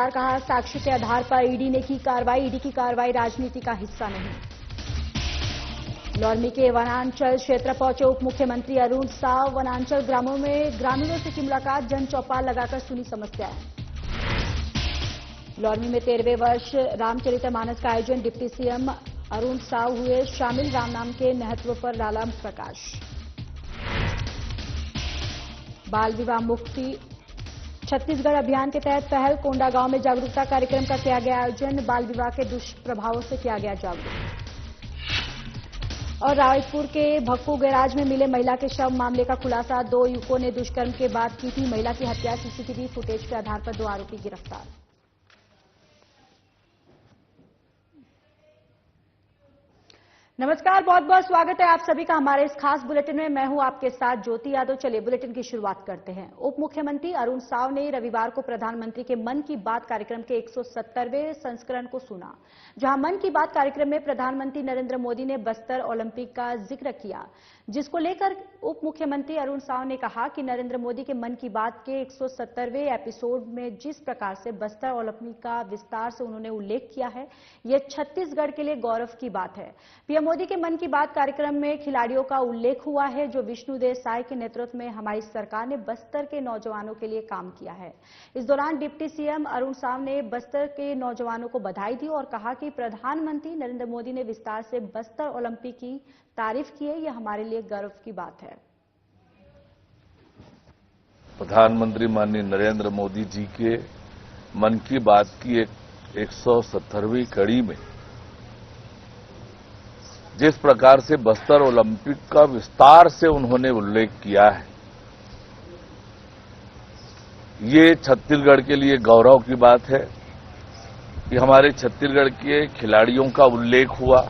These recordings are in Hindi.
कहा साक्ष्य के आधार पर ईडी ने की कार्रवाई। ईडी की कार्रवाई राजनीति का हिस्सा नहीं। लौरमी के वनांचल क्षेत्र पहुंचे उप मुख्यमंत्री अरुण साव। वनांचल ग्रामीणों से की मुलाकात, जन चौपाल लगाकर सुनी समस्याएं। लौरमी में 13वें वर्ष रामचरितमानस का आयोजन, डिप्टी सीएम अरुण साव हुए शामिल। राम नाम के महत्व पर डाला प्रकाश। बाल विवाह मुक्ति छत्तीसगढ़ अभियान के तहत पहल, कोंडा गांव में जागरूकता कार्यक्रम का किया गया आयोजन। बाल विवाह के दुष्प्रभावों से किया गया जागरूक। और रायपुर के भक्कू गैराज में मिले महिला के शव मामले का खुलासा, 2 युवकों ने दुष्कर्म के बाद की थी महिला की हत्या। सीसीटीवी फुटेज के आधार पर 2 आरोपी गिरफ्तार। नमस्कार, बहुत बहुत स्वागत है आप सभी का हमारे इस खास बुलेटिन में। मैं हूं आपके साथ ज्योति यादव। चलिए बुलेटिन की शुरुआत करते हैं। उप मुख्यमंत्री अरुण साव ने रविवार को प्रधानमंत्री के मन की बात कार्यक्रम के 170वें संस्करण को सुना, जहां मन की बात कार्यक्रम में प्रधानमंत्री नरेंद्र मोदी ने बस्तर ओलंपिक का जिक्र किया, जिसको लेकर उप मुख्यमंत्री अरुण साव ने कहा कि नरेंद्र मोदी के मन की बात के 170वें एपिसोड में जिस प्रकार से बस्तर ओलंपिक का विस्तार से उन्होंने उल्लेख किया है, यह छत्तीसगढ़ के लिए गौरव की बात है। पीएम मोदी के मन की बात कार्यक्रम में खिलाड़ियों का उल्लेख हुआ है, जो विष्णुदेव साय के नेतृत्व में हमारी सरकार ने बस्तर के नौजवानों के लिए काम किया है। इस दौरान डिप्टी सीएम अरुण साव ने बस्तर के नौजवानों को बधाई दी और कहा कि प्रधानमंत्री नरेंद्र मोदी ने विस्तार से बस्तर ओलंपिक की तारीफ की है, यह हमारे लिए गर्व की बात है। प्रधानमंत्री माननीय नरेंद्र मोदी जी के मन की बात की 170वीं कड़ी में जिस प्रकार से बस्तर ओलंपिक का विस्तार से उन्होंने उल्लेख किया है, ये छत्तीसगढ़ के लिए गौरव की बात है कि हमारे छत्तीसगढ़ के खिलाड़ियों का उल्लेख हुआ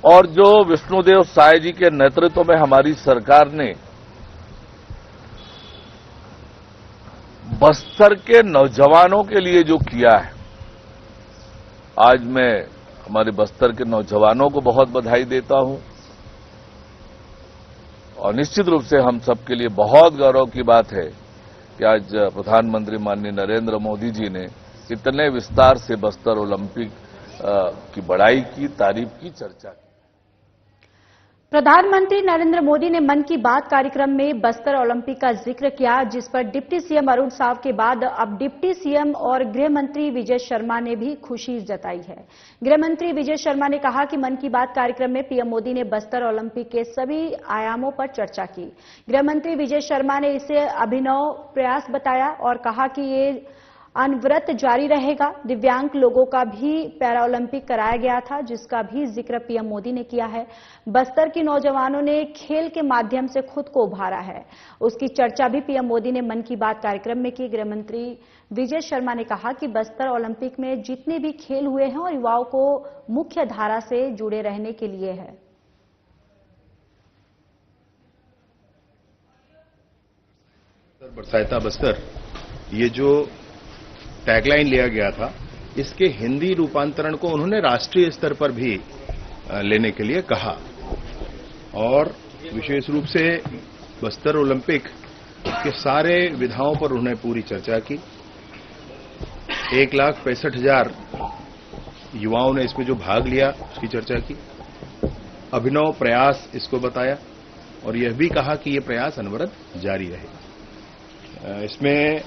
और जो विष्णुदेव साय जी के नेतृत्व में हमारी सरकार ने बस्तर के नौजवानों के लिए जो किया है, आज मैं हमारे बस्तर के नौजवानों को बहुत बधाई देता हूं और निश्चित रूप से हम सबके लिए बहुत गौरव की बात है कि आज प्रधानमंत्री माननीय नरेंद्र मोदी जी ने इतने विस्तार से बस्तर ओलंपिक की बड़ाई की, तारीफ की, चर्चा की। प्रधानमंत्री नरेंद्र मोदी ने मन की बात कार्यक्रम में बस्तर ओलंपिक का जिक्र किया, जिस पर डिप्टी सीएम अरुण साव के बाद अब डिप्टी सीएम और गृह मंत्री विजय शर्मा ने भी खुशी जताई है। गृह मंत्री विजय शर्मा ने कहा कि मन की बात कार्यक्रम में पीएम मोदी ने बस्तर ओलंपिक के सभी आयामों पर चर्चा की। गृह मंत्री विजय शर्मा ने इसे अभिनव प्रयास बताया और कहा कि ये अनवरत जारी रहेगा। दिव्यांग लोगों का भी पैरा ओलंपिक कराया गया था, जिसका भी जिक्र पीएम मोदी ने किया है। बस्तर के नौजवानों ने खेल के माध्यम से खुद को उभारा है, उसकी चर्चा भी पीएम मोदी ने मन की बात कार्यक्रम में की। गृह मंत्री विजय शर्मा ने कहा कि बस्तर ओलंपिक में जितने भी खेल हुए हैं और युवाओं को मुख्य धारा से जुड़े रहने के लिए है। बरसाता बस्तर, ये जो टैगलाइन लिया गया था, इसके हिंदी रूपांतरण को उन्होंने राष्ट्रीय स्तर पर भी लेने के लिए कहा और विशेष रूप से बस्तर ओलंपिक के सारे विधाओं पर उन्होंने पूरी चर्चा की। 1,65,000 युवाओं ने इसमें जो भाग लिया उसकी चर्चा की, अभिनव प्रयास इसको बताया और यह भी कहा कि यह प्रयास अनवरत जारी रहे। इसमें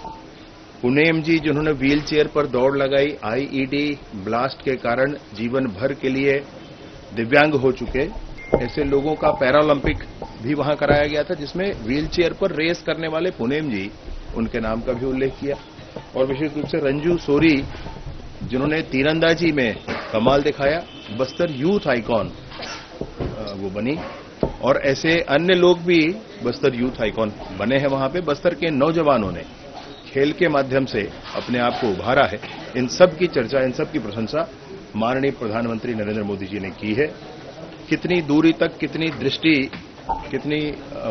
पुनेम जी, जिन्होंने व्हील चेयर पर दौड़ लगाई, आईईडी ब्लास्ट के कारण जीवन भर के लिए दिव्यांग हो चुके ऐसे लोगों का पैरालंपिक भी वहां कराया गया था, जिसमें व्हील चेयर पर रेस करने वाले पुनेम जी, उनके नाम का भी उल्लेख किया। और विशेष रूप से रंजू सोरी, जिन्होंने तीरंदाजी में कमाल दिखाया, बस्तर यूथ आइकॉन वो बनी और ऐसे अन्य लोग भी बस्तर यूथ आइकॉन बने हैं। वहां पे बस्तर के नौजवानों ने खेल के माध्यम से अपने आप को उभारा है। इन सब की चर्चा, इन सब की प्रशंसा माननीय प्रधानमंत्री नरेंद्र मोदी जी ने की है। कितनी दूरी तक, कितनी दृष्टि, कितनी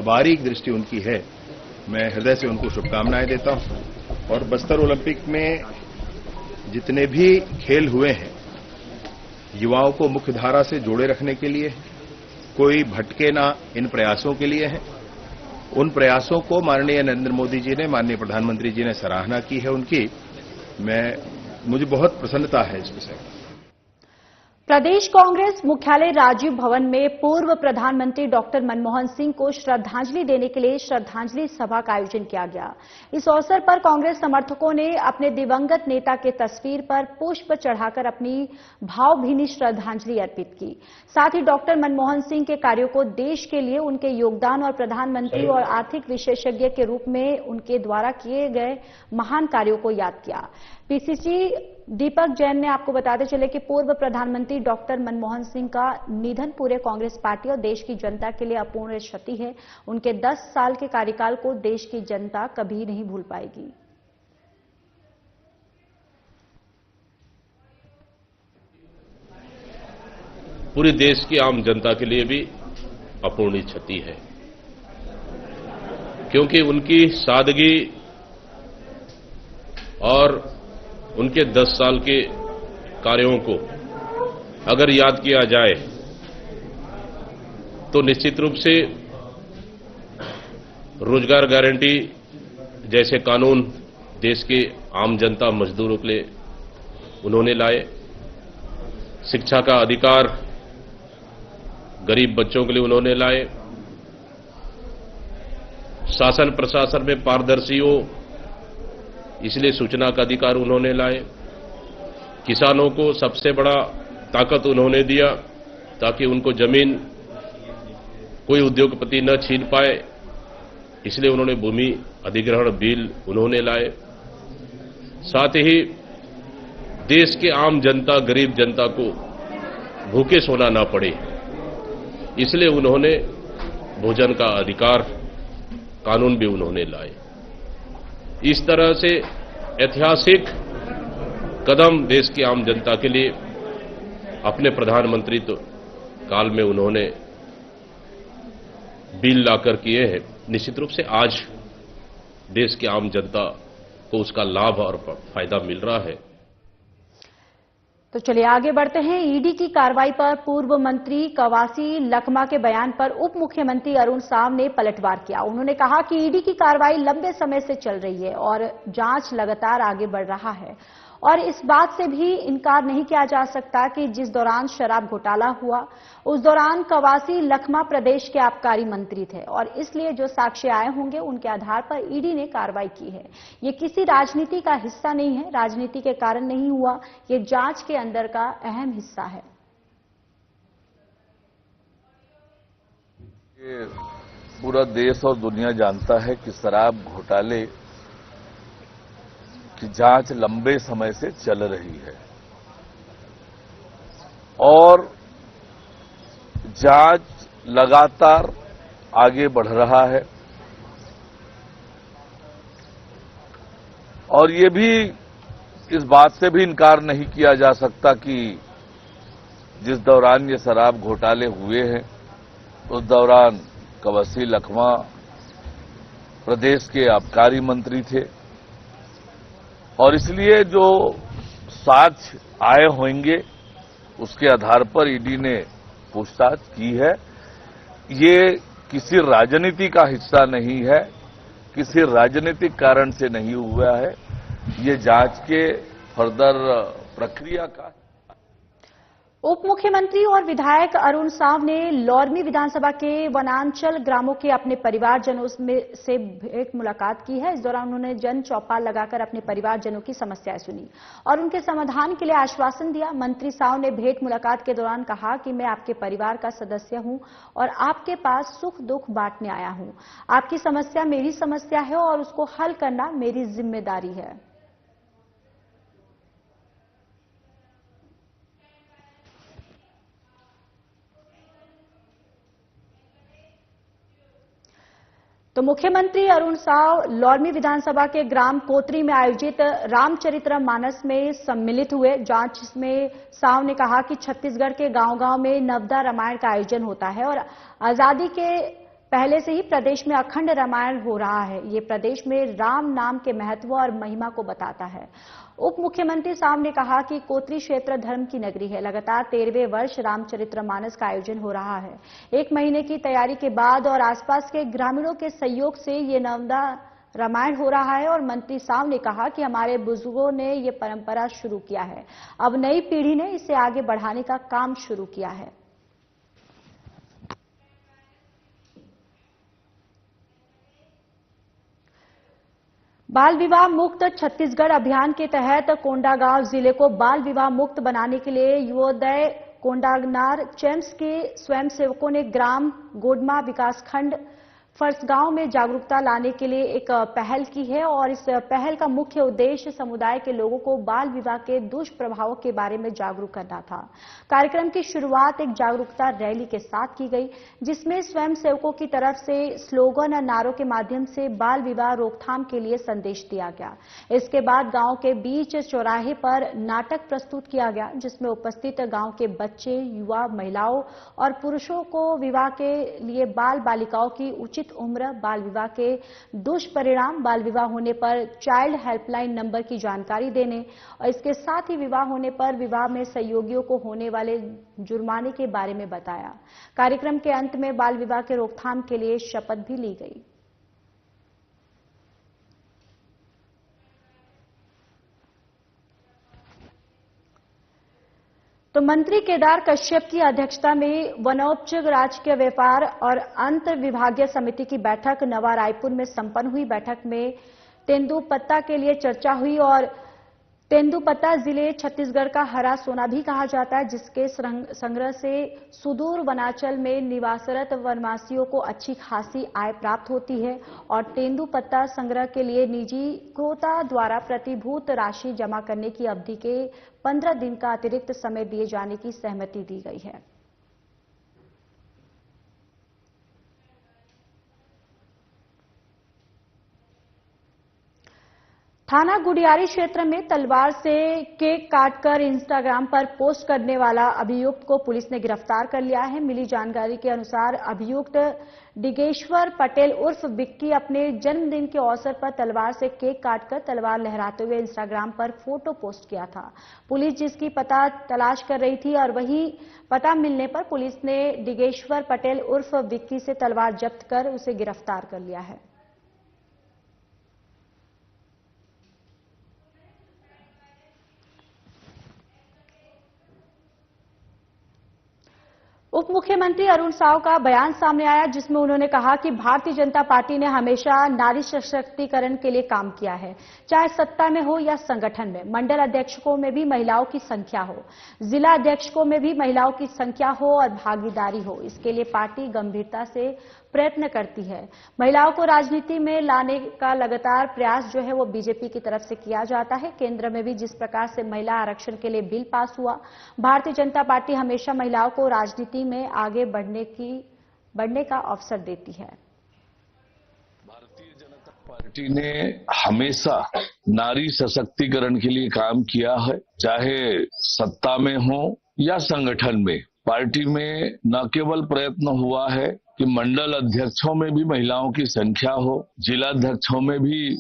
बारीक दृष्टि उनकी है, मैं हृदय से उनको शुभकामनाएं देता हूं। और बस्तर ओलंपिक में जितने भी खेल हुए हैं, युवाओं को मुख्य धारा से जोड़े रखने के लिए, कोई भटके ना, इन प्रयासों के लिए है। उन प्रयासों को माननीय नरेंद्र मोदी जी ने, माननीय प्रधानमंत्री जी ने सराहना की है उनकी। मुझे बहुत प्रसन्नता है इस विषय में। प्रदेश कांग्रेस मुख्यालय राजीव भवन में पूर्व प्रधानमंत्री डॉक्टर मनमोहन सिंह को श्रद्धांजलि देने के लिए श्रद्धांजलि सभा का आयोजन किया गया। इस अवसर पर कांग्रेस समर्थकों ने अपने दिवंगत नेता के तस्वीर पर पुष्प चढ़ाकर अपनी भावभीनी श्रद्धांजलि अर्पित की। साथ ही डॉक्टर मनमोहन सिंह के कार्यों को, देश के लिए उनके योगदान और प्रधानमंत्री और आर्थिक विशेषज्ञ के रूप में उनके द्वारा किए गए महान कार्यों को याद किया। पीसीसी दीपक जैन ने आपको बताते चले कि पूर्व प्रधानमंत्री डॉक्टर मनमोहन सिंह का निधन पूरे कांग्रेस पार्टी और देश की जनता के लिए अपूर्णीय क्षति है। उनके 10 साल के कार्यकाल को देश की जनता कभी नहीं भूल पाएगी। पूरे देश की आम जनता के लिए भी अपूर्णीय क्षति है, क्योंकि उनकी सादगी और उनके 10 साल के कार्यों को अगर याद किया जाए तो निश्चित रूप से रोजगार गारंटी जैसे कानून देश के आम जनता मजदूरों के लिए उन्होंने लाए। शिक्षा का अधिकार गरीब बच्चों के लिए उन्होंने लाए। शासन प्रशासन में पारदर्शी हो इसलिए सूचना का अधिकार उन्होंने लाए। किसानों को सबसे बड़ा ताकत उन्होंने दिया ताकि उनको जमीन कोई उद्योगपति न छीन पाए, इसलिए उन्होंने भूमि अधिग्रहण बिल उन्होंने लाए। साथ ही देश के आम जनता, गरीब जनता को भूखे सोना ना पड़े, इसलिए उन्होंने भोजन का अधिकार कानून भी उन्होंने लाए। इस तरह से ऐतिहासिक कदम देश की आम जनता के लिए अपने प्रधानमंत्रित्व काल में उन्होंने बिल लाकर किए हैं। निश्चित रूप से आज देश की आम जनता को उसका लाभ और फायदा मिल रहा है। तो चलिए आगे बढ़ते हैं। ईडी की कार्रवाई पर पूर्व मंत्री कवासी लखमा के बयान पर उप मुख्यमंत्री अरुण साव ने पलटवार किया। उन्होंने कहा कि ईडी की कार्रवाई लंबे समय से चल रही है और जांच लगातार आगे बढ़ रहा है और इस बात से भी इनकार नहीं किया जा सकता कि जिस दौरान शराब घोटाला हुआ उस दौरान कवासी लखमा प्रदेश के आबकारी मंत्री थे और इसलिए जो साक्ष्य आए होंगे उनके आधार पर ईडी ने कार्रवाई की है। ये किसी राजनीति का हिस्सा नहीं है, राजनीति के कारण नहीं हुआ, ये जांच के अंदर का अहम हिस्सा है। ये पूरा देश और दुनिया जानता है कि शराब घोटाले की जांच लंबे समय से चल रही है और जांच लगातार आगे बढ़ रहा है और ये भी इस बात से भी इनकार नहीं किया जा सकता कि जिस दौरान ये शराब घोटाले हुए हैं उस दौरान कवासी लखमा प्रदेश के आबकारी मंत्री थे और इसलिए जो साक्ष्य आए होंगे उसके आधार पर ईडी ने पूछताछ की है। ये किसी राजनीति का हिस्सा नहीं है, किसी राजनीतिक कारण से नहीं हुआ है, ये जांच के फर्दर प्रक्रिया का। उप मुख्यमंत्री और विधायक अरुण साव ने लोरमी विधानसभा के वनांचल ग्रामों के अपने परिवारजनों से भेंट मुलाकात की है। इस दौरान उन्होंने जन चौपाल लगाकर अपने परिवारजनों की समस्याएं सुनी और उनके समाधान के लिए आश्वासन दिया। मंत्री साव ने भेंट मुलाकात के दौरान कहा कि मैं आपके परिवार का सदस्य हूं और आपके पास सुख दुख बांटने आया हूं। आपकी समस्या मेरी समस्या है और उसको हल करना मेरी जिम्मेदारी है। तो मुख्यमंत्री अरुण साव लोरमी विधानसभा के ग्राम कोतरी में आयोजित रामचरितमानस में सम्मिलित हुए। जांच में साव ने कहा कि छत्तीसगढ़ के गांव-गांव में नवदा रामायण का आयोजन होता है और आजादी के पहले से ही प्रदेश में अखंड रामायण हो रहा है। ये प्रदेश में राम नाम के महत्व और महिमा को बताता है। उप मुख्यमंत्री साव ने कहा कि कोत्री क्षेत्र धर्म की नगरी है। लगातार 13वें वर्ष रामचरितमानस का आयोजन हो रहा है। 1 महीने की तैयारी के बाद और आसपास के ग्रामीणों के सहयोग से ये नवदा रामायण हो रहा है। और मंत्री साव ने कहा कि हमारे बुजुर्गों ने ये परंपरा शुरू किया है, अब नई पीढ़ी ने इसे आगे बढ़ाने का काम शुरू किया है। बाल विवाह मुक्त छत्तीसगढ़ अभियान के तहत कोंडागांव जिले को बाल विवाह मुक्त बनाने के लिए युवोदय कोंडागनार चैम्प्स के स्वयंसेवकों ने ग्राम गोडमा विकासखंड फरसगांव में जागरूकता लाने के लिए एक पहल की है। और इस पहल का मुख्य उद्देश्य समुदाय के लोगों को बाल विवाह के दुष्प्रभावों के बारे में जागरूक करना था। कार्यक्रम की शुरुआत एक जागरूकता रैली के साथ की गई, जिसमें स्वयंसेवकों की तरफ से स्लोगन और नारों के माध्यम से बाल विवाह रोकथाम के लिए संदेश दिया गया। इसके बाद गांव के बीच चौराहे पर नाटक प्रस्तुत किया गया, जिसमें उपस्थित गांव के बच्चे, युवा, महिलाओं और पुरुषों को विवाह के लिए बाल बालिकाओं की उचित उम्र, बाल विवाह के दुष्परिणाम, बाल विवाह होने पर चाइल्ड हेल्पलाइन नंबर की जानकारी देने और इसके साथ ही विवाह होने पर विवाह में सहयोगियों को होने वाले जुर्माने के बारे में बताया। कार्यक्रम के अंत में बाल विवाह के रोकथाम के लिए शपथ भी ली गई। तो मंत्री केदार कश्यप की अध्यक्षता में वनोपज राजकीय व्यापार और अंतर विभागीय समिति की बैठक नवा रायपुर में संपन्न हुई। बैठक में तेंदुपत्ता के लिए चर्चा हुई। और तेंदुपत्ता जिले छत्तीसगढ़ का हरा सोना भी कहा जाता है, जिसके संग्रह से सुदूर वनांचल में निवासरत वनवासियों को अच्छी खासी आय प्राप्त होती है। और तेंदुपत्ता संग्रह के लिए निजी क्रोता द्वारा प्रतिभूत राशि जमा करने की अवधि के 15 दिन का अतिरिक्त समय दिए जाने की सहमति दी गई है। थाना गुडियारी क्षेत्र में तलवार से केक काटकर इंस्टाग्राम पर पोस्ट करने वाला अभियुक्त को पुलिस ने गिरफ्तार कर लिया है। मिली जानकारी के अनुसार अभियुक्त डिगेश्वर पटेल उर्फ विक्की अपने जन्मदिन के अवसर पर तलवार से केक काटकर तलवार लहराते हुए इंस्टाग्राम पर फोटो पोस्ट किया था। पुलिस जिसकी पता तलाश कर रही थी और वही पता मिलने पर पुलिस ने डिगेश्वर पटेल उर्फ विक्की से तलवार जब्त कर उसे गिरफ्तार कर लिया है। उप मुख्यमंत्री अरुण साव का बयान सामने आया, जिसमें उन्होंने कहा कि भारतीय जनता पार्टी ने हमेशा नारी सशक्तिकरण के लिए काम किया है, चाहे सत्ता में हो या संगठन में। मंडल अध्यक्षों में भी महिलाओं की संख्या हो, जिला अध्यक्षों में भी महिलाओं की संख्या हो और भागीदारी हो, इसके लिए पार्टी गंभीरता से प्रयत्न करती है। महिलाओं को राजनीति में लाने का लगातार प्रयास जो है वो बीजेपी की तरफ से किया जाता है। केंद्र में भी जिस प्रकार से महिला आरक्षण के लिए बिल पास हुआ, भारतीय जनता पार्टी हमेशा महिलाओं को राजनीति में आगे बढ़ने का अवसर देती है। भारतीय जनता पार्टी ने हमेशा नारी सशक्तिकरण के लिए काम किया है, चाहे सत्ता में हो या संगठन में। पार्टी में न केवल प्रयत्न हुआ है कि मंडल अध्यक्षों में भी महिलाओं की संख्या हो, जिला अध्यक्षों में भी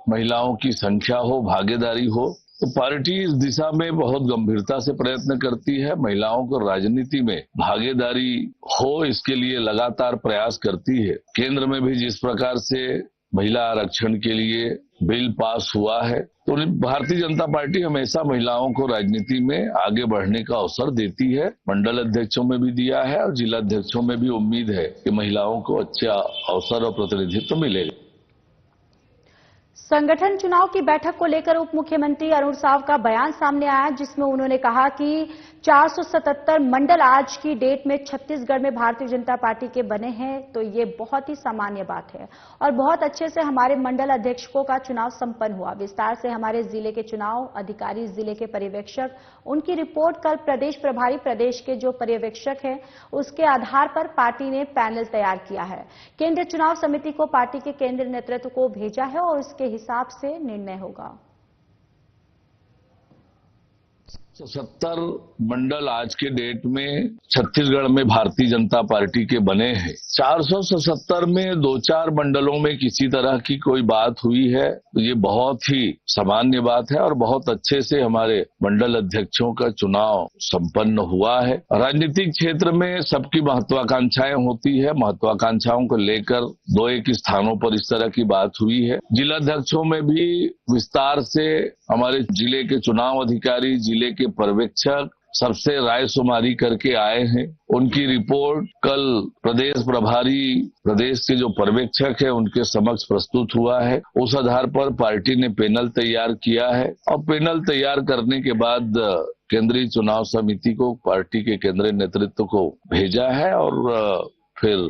महिलाओं की संख्या हो, भागीदारी हो, तो पार्टी इस दिशा में बहुत गंभीरता से प्रयत्न करती है। महिलाओं को राजनीति में भागीदारी हो, इसके लिए लगातार प्रयास करती है। केंद्र में भी जिस प्रकार से महिला आरक्षण के लिए बिल पास हुआ है, तो भारतीय जनता पार्टी हमेशा महिलाओं को राजनीति में आगे बढ़ने का अवसर देती है। मंडल अध्यक्षों में भी दिया है और जिला अध्यक्षों में भी उम्मीद है कि महिलाओं को अच्छा अवसर और प्रतिनिधित्व मिलेगा। संगठन चुनाव की बैठक को लेकर उप मुख्यमंत्री अरुण साव का बयान सामने आया, जिसमें उन्होंने कहा कि 477 मंडल आज की डेट में छत्तीसगढ़ में भारतीय जनता पार्टी के बने हैं, तो ये बहुत ही सामान्य बात है और बहुत अच्छे से हमारे मंडल अध्यक्षों का चुनाव संपन्न हुआ। विस्तार से हमारे जिले के चुनाव अधिकारी, जिले के पर्यवेक्षक, उनकी रिपोर्ट कल प्रदेश प्रभारी प्रदेश के जो पर्यवेक्षक हैं उसके आधार पर पार्टी ने पैनल तैयार किया है। केंद्रीय चुनाव समिति को पार्टी के केंद्रीय नेतृत्व को भेजा है और उसके हिसाब से निर्णय होगा। 70 मंडल आज के डेट में छत्तीसगढ़ में भारतीय जनता पार्टी के बने हैं। 477 में 2-4 मंडलों में किसी तरह की कोई बात हुई है तो ये बहुत ही सामान्य बात है और बहुत अच्छे से हमारे मंडल अध्यक्षों का चुनाव संपन्न हुआ है। राजनीतिक क्षेत्र में सबकी महत्वाकांक्षाएं होती है, महत्वाकांक्षाओं को लेकर 2-1 स्थानों पर इस तरह की बात हुई है। जिलाध्यक्षों में भी विस्तार से हमारे जिले के चुनाव अधिकारी, जिले के पर्यवेक्षक सबसे राय शुमारी करके आए हैं। उनकी रिपोर्ट कल प्रदेश प्रभारी, प्रदेश के जो पर्यवेक्षक है उनके समक्ष प्रस्तुत हुआ है। उस आधार पर पार्टी ने पैनल तैयार किया है और पैनल तैयार करने के बाद केंद्रीय चुनाव समिति को, पार्टी के केंद्रीय नेतृत्व को भेजा है और फिर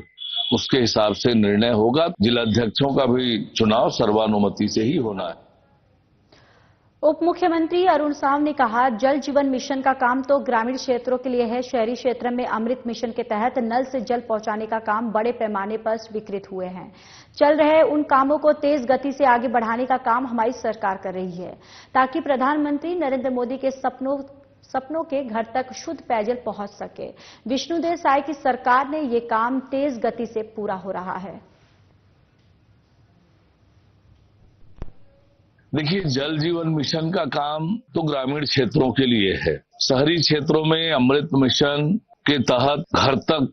उसके हिसाब से निर्णय होगा। जिलाध्यक्षों का भी चुनाव सर्वानुमति से ही होना है। उप मुख्यमंत्री अरुण साव ने कहा, जल जीवन मिशन का काम तो ग्रामीण क्षेत्रों के लिए है। शहरी क्षेत्र में अमृत मिशन के तहत नल से जल पहुंचाने का काम बड़े पैमाने पर स्वीकृत हुए हैं। चल रहे उन कामों को तेज गति से आगे बढ़ाने का काम हमारी सरकार कर रही है ताकि प्रधानमंत्री नरेंद्र मोदी के सपनों के घर तक शुद्ध पेयजल पहुंच सके। विष्णुदेव साय की सरकार ने ये काम तेज गति से पूरा हो रहा है। देखिए, जल जीवन मिशन का काम तो ग्रामीण क्षेत्रों के लिए है। शहरी क्षेत्रों में अमृत मिशन के तहत घर तक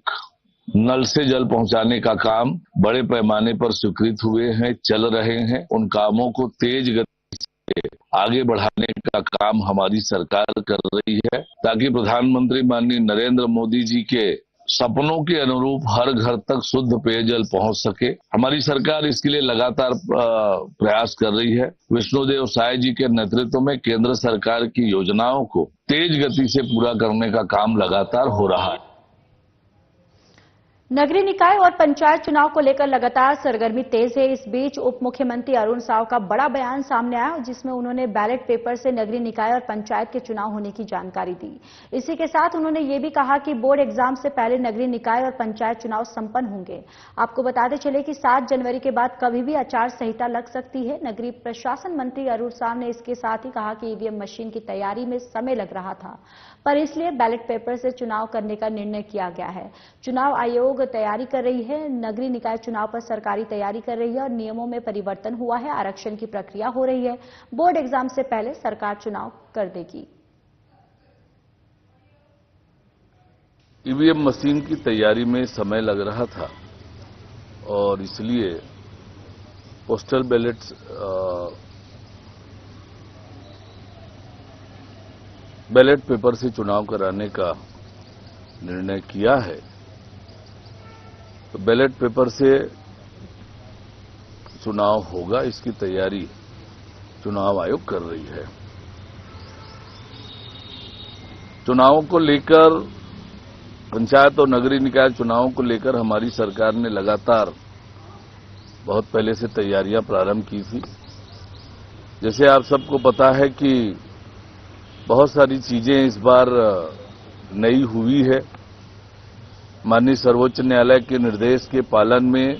नल से जल पहुंचाने का काम बड़े पैमाने पर स्वीकृत हुए हैं, चल रहे हैं। उन कामों को तेज गति से आगे बढ़ाने का काम हमारी सरकार कर रही है ताकि प्रधानमंत्री माननीय नरेंद्र मोदी जी के सपनों के अनुरूप हर घर तक शुद्ध पेयजल पहुंच सके। हमारी सरकार इसके लिए लगातार प्रयास कर रही है। विष्णुदेव साय जी के नेतृत्व में केंद्र सरकार की योजनाओं को तेज गति से पूरा करने का काम लगातार हो रहा है। नगरीय निकाय और पंचायत चुनाव को लेकर लगातार सरगर्मी तेज है। इस बीच उप मुख्यमंत्री अरुण साव का बड़ा बयान सामने आया जिसमें उन्होंने बैलेट पेपर से नगरीय निकाय और पंचायत के चुनाव होने की जानकारी दी। इसी के साथ उन्होंने ये भी कहा कि बोर्ड एग्जाम से पहले नगरीय निकाय और पंचायत चुनाव संपन्न होंगे। आपको बताते चले कि 7 जनवरी के बाद कभी भी आचार संहिता लग सकती है। नगरीय प्रशासन मंत्री अरुण साव ने इसके साथ ही कहा कि ईवीएम मशीन की तैयारी में समय लग रहा था, पर इसलिए बैलेट पेपर से चुनाव करने का निर्णय किया गया है। चुनाव आयोग तैयारी कर रही है। नगरीय निकाय चुनाव पर सरकारी तैयारी कर रही है और नियमों में परिवर्तन हुआ है। आरक्षण की प्रक्रिया हो रही है। बोर्ड एग्जाम से पहले सरकार चुनाव कर देगी। ईवीएम मशीन की तैयारी में समय लग रहा था और इसलिए पोस्टल बैलेट पेपर से चुनाव कराने का निर्णय किया है। तो बैलेट पेपर से चुनाव होगा, इसकी तैयारी चुनाव आयोग कर रही है। चुनावों को लेकर, पंचायत और नगरीय निकाय चुनावों को लेकर हमारी सरकार ने लगातार बहुत पहले से तैयारियां प्रारंभ की थी। जैसे आप सबको पता है कि बहुत सारी चीजें इस बार नई हुई है। माननीय सर्वोच्च न्यायालय के निर्देश के पालन में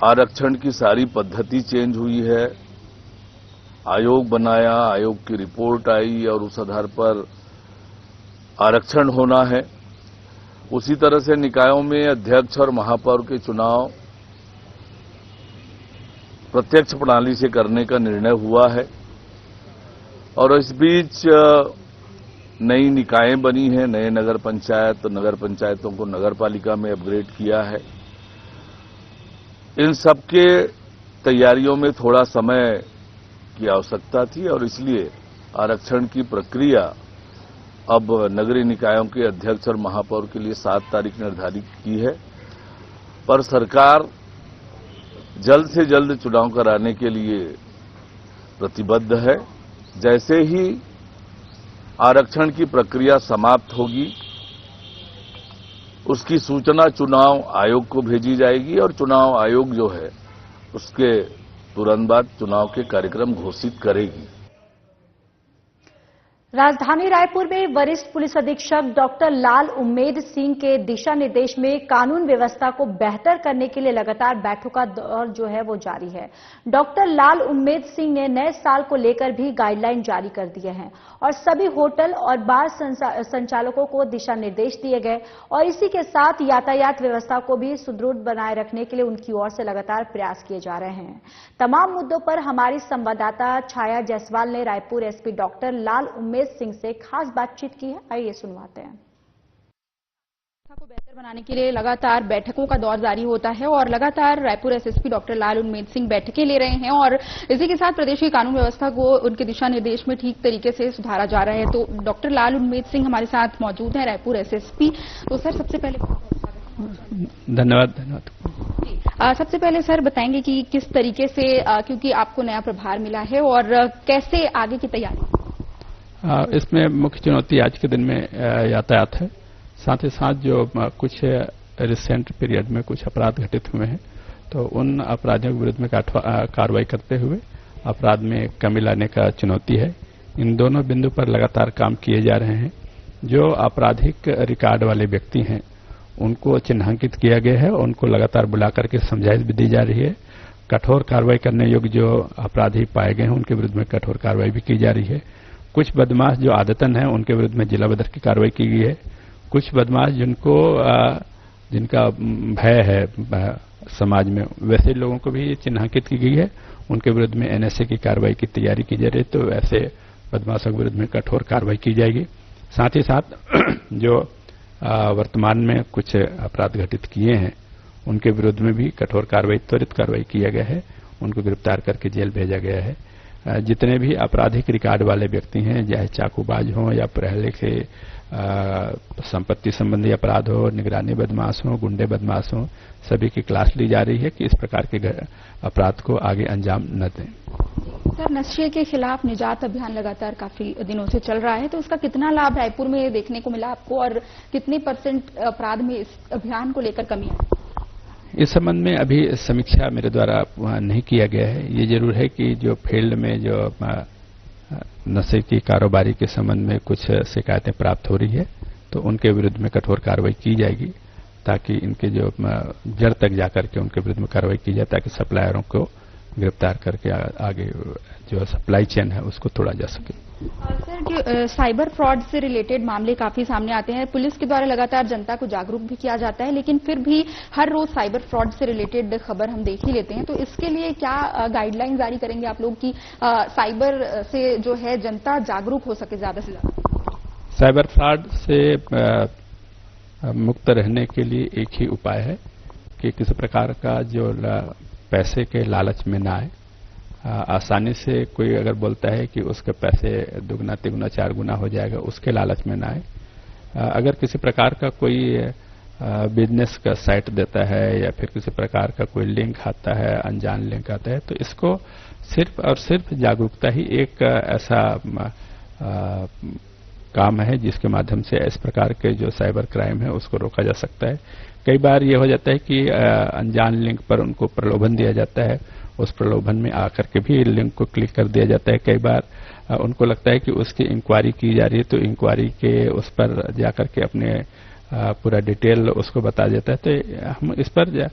आरक्षण की सारी पद्धति चेंज हुई है। आयोग बनाया, आयोग की रिपोर्ट आई और उस आधार पर आरक्षण होना है। उसी तरह से निकायों में अध्यक्ष और महापौर के चुनाव प्रत्यक्ष प्रणाली से करने का निर्णय हुआ है और इस बीच नई निकायें बनी हैं, नए नगर पंचायत, तो नगर पंचायतों को नगर पालिका में अपग्रेड किया है। इन सबके तैयारियों में थोड़ा समय की आवश्यकता थी और इसलिए आरक्षण की प्रक्रिया अब नगरीय निकायों के अध्यक्ष और महापौर के लिए 7 तारीख निर्धारित की है, पर सरकार जल्द से जल्द चुनाव कराने के लिए प्रतिबद्ध है। जैसे ही आरक्षण की प्रक्रिया समाप्त होगी, उसकी सूचना चुनाव आयोग को भेजी जाएगी और चुनाव आयोग जो है उसके तुरंत बाद चुनाव के कार्यक्रम घोषित करेगी। राजधानी रायपुर में वरिष्ठ पुलिस अधीक्षक डॉक्टर लाल उम्मेद सिंह के दिशा निर्देश में कानून व्यवस्था को बेहतर करने के लिए लगातार बैठकों का दौर जो है वो जारी है। डॉक्टर लाल उम्मेद सिंह ने नए साल को लेकर भी गाइडलाइन जारी कर दिए हैं और सभी होटल और बार संचालकों को दिशा निर्देश दिए गए और इसी के साथ यातायात व्यवस्था को भी सुदृढ़ बनाए रखने के लिए उनकी ओर से लगातार प्रयास किए जा रहे हैं। तमाम मुद्दों पर हमारी संवाददाता छाया जायसवाल ने रायपुर एसपी डॉक्टर लाल उम्मेद सिंह से खास बातचीत की है। आइए सुनवाते हैं। को बेहतर बनाने के लिए लगातार बैठकों का दौर जारी होता है और लगातार रायपुर एसएसपी डॉक्टर लाल उम्मेद सिंह बैठकें ले रहे हैं और इसी के साथ प्रदेश की कानून व्यवस्था को उनके दिशा निर्देश में ठीक तरीके से सुधारा जा रहा है। तो डॉक्टर लाल उम्मेद सिंह हमारे साथ मौजूद हैं, रायपुर एसएसपी। तो सर सबसे पहले धन्यवाद। सबसे पहले सर बताएंगे कि किस तरीके से क्योंकि आपको नया प्रभार मिला है और कैसे आगे की तैयारी? इसमें मुख्य चुनौती आज के दिन में यातायात है। साथ ही साथ जो कुछ रिसेंट पीरियड में कुछ अपराध घटित हुए हैं तो उन अपराधियों के विरुद्ध में कार्रवाई करते हुए अपराध में कमी लाने का चुनौती है। इन दोनों बिंदु पर लगातार काम किए जा रहे हैं। जो आपराधिक रिकॉर्ड वाले व्यक्ति हैं उनको चिन्हांकित किया गया है, उनको लगातार बुला करके समझाइश भी दी जा रही है। कठोर कार्रवाई करने योग्य जो अपराधी पाए गए हैं उनके विरुद्ध में कठोर कार्रवाई भी की जा रही है। कुछ बदमाश जो आदतन है उनके विरुद्ध में जिला बदर की कार्रवाई की गई है। कुछ बदमाश जिनका भय है समाज में वैसे लोगों को भी चिन्हांकित की गई है, उनके विरुद्ध में एनएसए की कार्रवाई की तैयारी की जा रही है। तो ऐसे बदमाशों के विरुद्ध में कठोर कार्रवाई की जाएगी। साथ ही साथ जो वर्तमान में कुछ अपराध घटित किए हैं उनके विरुद्ध में भी कठोर कार्रवाई, त्वरित कार्रवाई किया गया है। उनको गिरफ्तार करके जेल भेजा गया है। जितने भी आपराधिक रिकॉर्ड वाले व्यक्ति हैं, चाहे चाकूबाज हों या पहले के संपत्ति संबंधी अपराध हो, निगरानी बदमाश हो, गुंडे बदमाश हो, सभी की क्लास ली जा रही है कि इस प्रकार के अपराध को आगे अंजाम न दें। सर नशे के खिलाफ निजात अभियान लगातार काफी दिनों से चल रहा है, तो उसका कितना लाभ रायपुर में देखने को मिला आपको और कितने % अपराध में इस अभियान को लेकर कमी आई? इस संबंध में अभी समीक्षा मेरे द्वारा नहीं किया गया है। ये जरूर है कि जो फील्ड में जो नशे की कारोबारी के संबंध में कुछ शिकायतें प्राप्त हो रही है तो उनके विरुद्ध में कठोर कार्रवाई की जाएगी ताकि इनके जो जड़ तक जाकर के उनके विरुद्ध में कार्रवाई की जाए ताकि सप्लायरों को गिरफ्तार करके आगे जो सप्लाई चेन है उसको तोड़ा जा सके। सर जो साइबर फ्रॉड से रिलेटेड मामले काफी सामने आते हैं, पुलिस के द्वारा लगातार जनता को जागरूक भी किया जाता है, लेकिन फिर भी हर रोज साइबर फ्रॉड से रिलेटेड खबर हम देख ही लेते हैं। तो इसके लिए क्या गाइडलाइन जारी करेंगे आप लोग कि साइबर से जो है जनता जागरूक हो सके ज्यादा से ज्यादा? साइबर फ्रॉड से मुक्त रहने के लिए एक ही उपाय है कि किसी प्रकार का जो पैसे के लालच में ना आए। आसानी से कोई अगर बोलता है कि उसके पैसे दुगना तिगुना 4 गुना हो जाएगा, उसके लालच में ना आए। अगर किसी प्रकार का कोई बिजनेस का साइट देता है या फिर किसी प्रकार का कोई लिंक आता है, अनजान लिंक आता है, तो इसको सिर्फ और सिर्फ जागरूकता ही एक ऐसा काम है जिसके माध्यम से इस प्रकार के जो साइबर क्राइम है उसको रोका जा सकता है। कई बार ये हो जाता है कि अनजान लिंक पर उनको प्रलोभन दिया जाता है, उस प्रलोभन में आकर के भी लिंक को क्लिक कर दिया जाता है। कई बार उनको लगता है कि उसकी इंक्वायरी की जा रही है तो इंक्वायरी के उस पर जाकर के अपने पूरा डिटेल उसको बता देता है। तो हम इस पर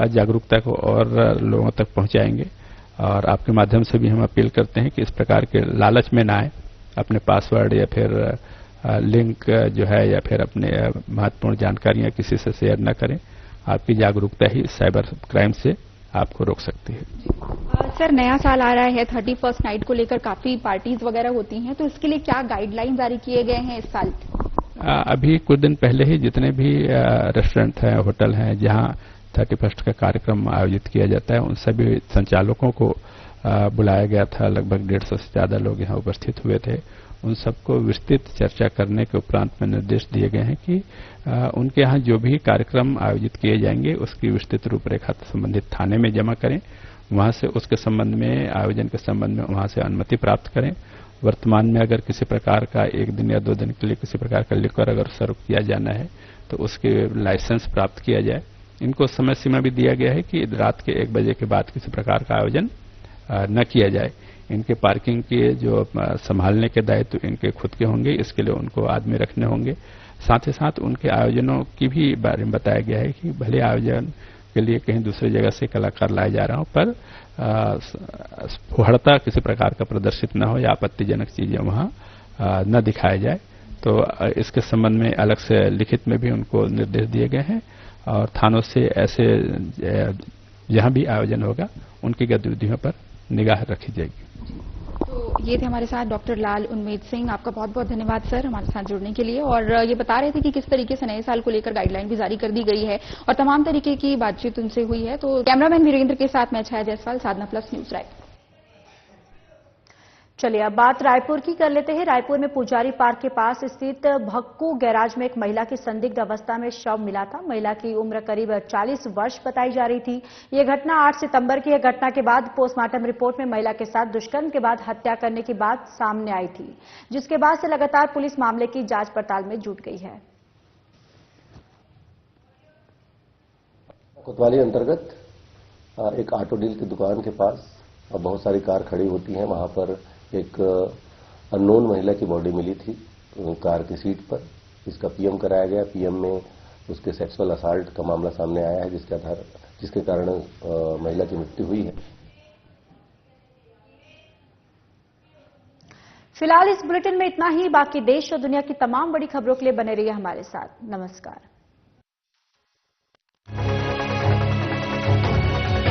जागरूकता को और लोगों तक पहुंचाएंगे और आपके माध्यम से भी हम अपील करते हैं कि इस प्रकार के लालच में ना आए, अपने पासवर्ड या फिर लिंक जो है या फिर अपने महत्वपूर्ण जानकारियां किसी से शेयर न करें। आपकी जागरूकता ही साइबर क्राइम से आपको रोक सकती है। सर नया साल आ रहा है, 31st नाइट को लेकर काफी पार्टीज वगैरह होती हैं, तो इसके लिए क्या गाइडलाइन जारी किए गए हैं इस साल? अभी कुछ दिन पहले ही जितने भी रेस्टोरेंट हैं, होटल हैं जहां 31st का कार्यक्रम आयोजित किया जाता है, उन सभी संचालकों को बुलाया गया था। लगभग 150 से ज्यादा लोग यहाँ उपस्थित हुए थे। उन सबको विस्तृत चर्चा करने के उपरांत में निर्देश दिए गए हैं कि उनके यहाँ जो भी कार्यक्रम आयोजित किए जाएंगे उसकी विस्तृत रूपरेखा संबंधित थाने में जमा करें, वहां से उसके संबंध में आयोजन के संबंध में वहां से अनुमति प्राप्त करें। वर्तमान में अगर किसी प्रकार का 1 दिन या 2 दिन के लिए किसी प्रकार का लिकर अगर सर्व किया जाना है तो उसके लाइसेंस प्राप्त किया जाए। इनको समय सीमा भी दिया गया है कि रात के 1 बजे के बाद किसी प्रकार का आयोजन न किया जाए। इनके पार्किंग के जो संभालने के दायित्व इनके खुद के होंगे, इसके लिए उनको आदमी रखने होंगे। साथ ही साथ उनके आयोजनों की भी बारे में बताया गया है कि भले आयोजन के लिए कहीं दूसरी जगह से कलाकार लाए जा रहे हों, पर फुहड़ता किसी प्रकार का प्रदर्शित न हो या आपत्तिजनक चीजें वहां न दिखाया जाए। तो इसके संबंध में अलग से लिखित में भी उनको निर्देश दिए गए हैं और थानों से ऐसे जहां भी आयोजन होगा उनकी गतिविधियों पर निगाह रखी जाएगी। तो ये थे हमारे साथ डॉक्टर लाल उन्मेद सिंह। आपका बहुत बहुत धन्यवाद सर हमारे साथ जुड़ने के लिए। और ये बता रहे थे कि किस तरीके से नए साल को लेकर गाइडलाइन भी जारी कर दी गई है और तमाम तरीके की बातचीत उनसे हुई है। तो कैमरामैन वीरेंद्र के साथ मैं छाया जायसवाल, साधना प्लस न्यूज रायपुर। चलिए अब बात रायपुर की कर लेते हैं। रायपुर में पुजारी पार्क के पास स्थित भक्कू गैराज में एक महिला की संदिग्ध अवस्था में शव मिला था। महिला की उम्र करीब 40 वर्ष बताई जा रही थी। यह घटना 8 सितंबर की है। घटना के बाद पोस्टमार्टम रिपोर्ट में महिला के साथ दुष्कर्म के बाद हत्या करने की बात सामने आई थी, जिसके बाद से लगातार पुलिस मामले की जांच पड़ताल में जुट गई है। कोतवाली अंतर्गत एक ऑटो डील की दुकान के पास बहुत सारी कार खड़ी होती हैं। वहां पर एक अननोन महिला की बॉडी मिली थी कार की सीट पर। इसका पीएम कराया गया। पीएम में उसके सेक्सुअल असाल्ट का मामला सामने आया है, जिसके कारण महिला की मृत्यु हुई है। फिलहाल इस बुलेटिन में इतना ही। बाकी देश और दुनिया की तमाम बड़ी खबरों के लिए बने रहिए हमारे साथ। नमस्कार।